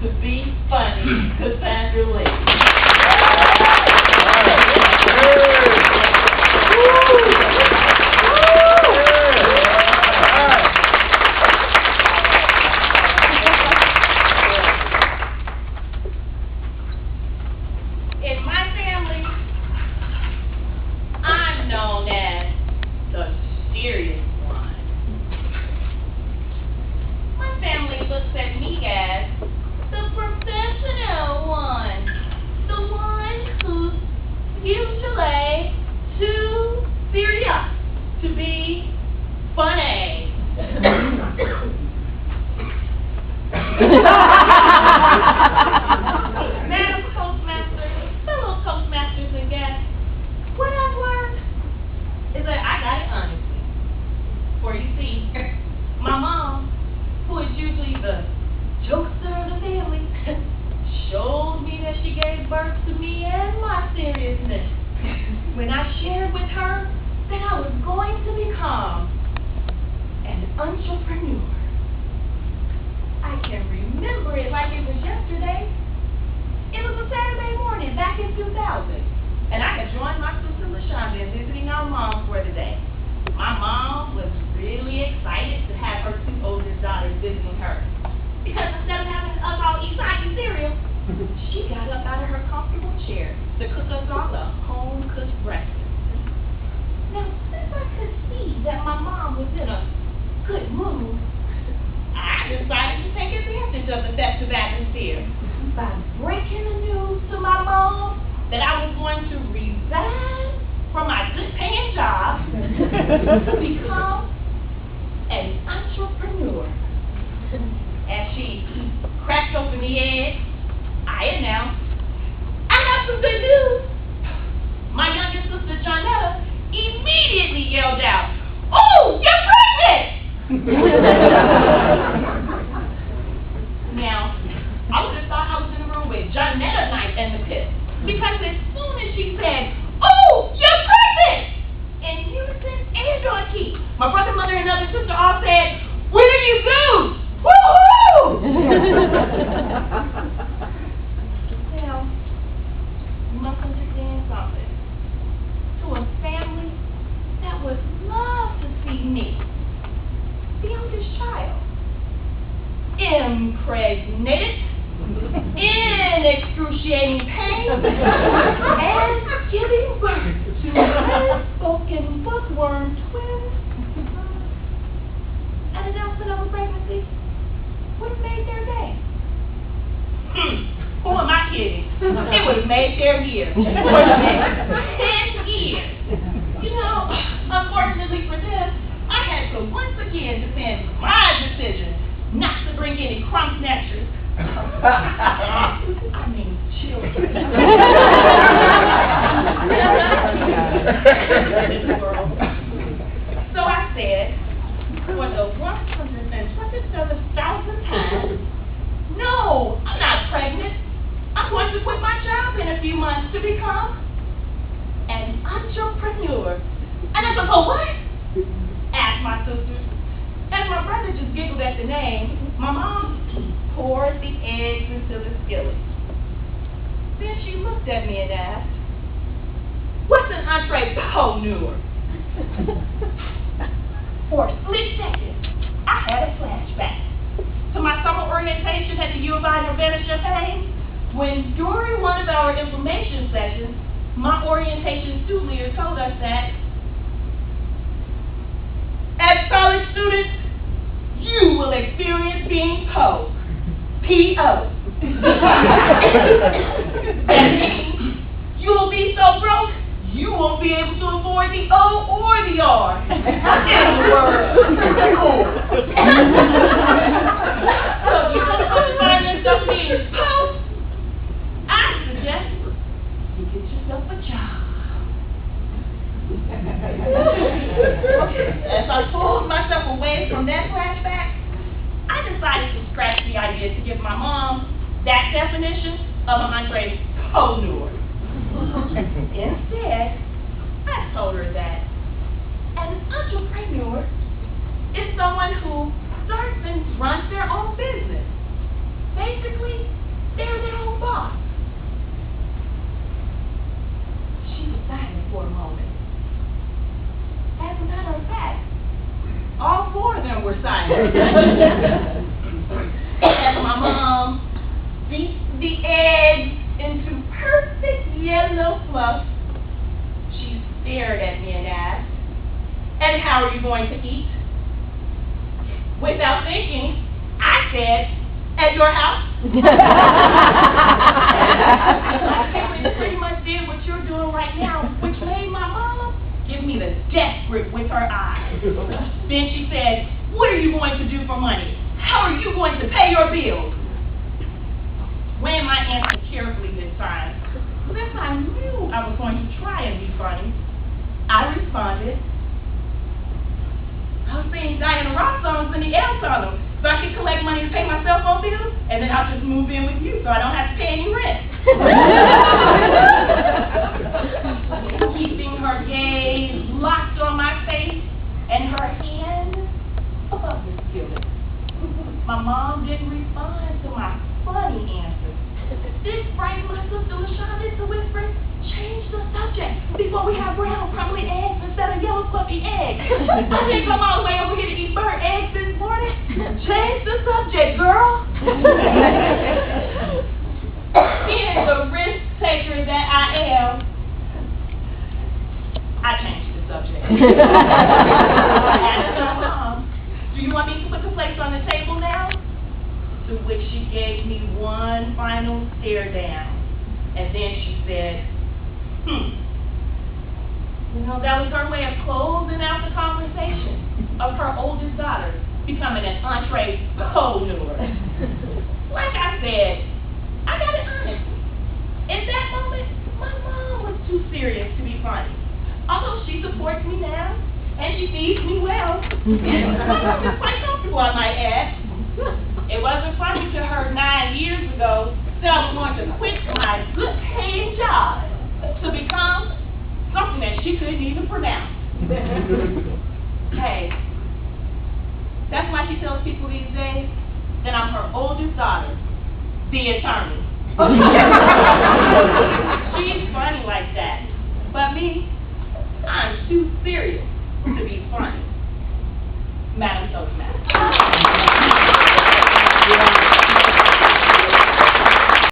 to be funny, Cassandra Lee. In my family, I'm known as the serious one. My family looks at me as the professional one, the one who's usually too serious to be funny. Madam Toastmaster, fellow Toastmasters and guests, what I've learned is that I got it honestly. For you see, my mom, who is usually the jokester of the family, showed me that she gave birth to me and my seriousness when I shared with her that I was going to become an entrepreneur. I can remember it like it was yesterday. It was a Saturday morning back in 2000, and I had joined my sister LaShonda in visiting our mom for the day. My mom was really excited to have her two oldest daughters visiting her, because instead of having us all eat soggy cereal, she got up out of her comfortable chair to cook us all a home-cooked breakfast. Now, since I could see that my mom was in a good mood, I decided to take advantage of the festive atmosphere by breaking the news to my mom that I was going to resign from my good-paying job to become an entrepreneur. As she cracked open the egg, I announced, I have some good news. My youngest sister, Johnetta, immediately yelled out, "Oh, you're pregnant!" Now, I would have thought I was in the room with Johnetta Knight and the Pit, because as soon as she said, "Oh, you're pregnant!" in unison and on key, my brother, mother, and other sister all said, "When are you due? Woo-hoo!" Now, you must understand something. To a family that would love to see me, the oldest child, impregnated, in excruciating pain, and giving birth to red-spoken bookworm twins, an announcement of a pregnancy would have made their day. Who am I kidding? It would have made their year. For the next 10 years. You know, unfortunately for them, I had to once again defend my decision not to bring any crumb snatchers. I mean, children. So I said, for the 127,000th time, no, I'm not pregnant. I'm going to quit my job in a few months to become an entrepreneur. And I said, "Oh, what?" asked my sisters. As my brother just giggled at the name, my mom poured the eggs into the skillet. Then she looked at me and asked, "What's an entrepreneur?" For a split second, I had a flashback to my summer orientation at the U of I in Urbana-Champaign, when during one of our information sessions, my orientation student leader told us that as college students, you will experience being poor. P.O. That means you will be so broke, you won't be able to afford the O or the R. In a word, so if you don't find yourself being poor, I suggest you get yourself a job. As I pulled myself away from that flashback, I decided to scratch the idea to give my mom that definition of an entrepreneur. Instead, I told her that an entrepreneur is someone who starts and runs their own business. Basically, And my mom beat the eggs into perfect yellow fluff. She stared at me and asked, "And how are you going to eat?" Without thinking, I said, "At your house." My parents pretty much did what you're doing right now, which made my mom give me the death grip with her eyes. Then she said, "What are you going to do for money? How are you going to pay your bills?" Weighing my answer carefully this time, since I knew I was going to try and be funny, I responded, "I'll sing Diana Ross songs in the L tunnel so I can collect money to pay my cell phone bills, and then I'll just move in with you so I don't have to pay any rent." Keeping her gaze locked on my face and her hand above the skillet, my mom didn't respond to my funny answer. This frightened my sister LaShonda to whisper, "Change the subject before we have brown crumbly eggs instead of yellow fluffy eggs. I didn't come all the way over here to eat burnt eggs this morning. Change the subject, girl." Being the risk taker that I am, I changed the subject. I asked my mom, "Do you want me to put the plates on the table now?" To which she gave me one final stare down. And then she said, You know, that was her way of closing out the conversation of her oldest daughter becoming an entree co-newer. Like I said, I got it honestly. In that moment, my mom was too serious to be funny. Although she supports me now, and she feeds me well, and my mom is quite comfortable, I might add. It wasn't funny to her 9 years ago that I was going to quit my good-paying job to become something that she couldn't even pronounce. Hey, that's why she tells people these days that I'm her oldest daughter, the attorney. She's funny like that. But me, I'm too serious to be funny. Madam Toastmaster.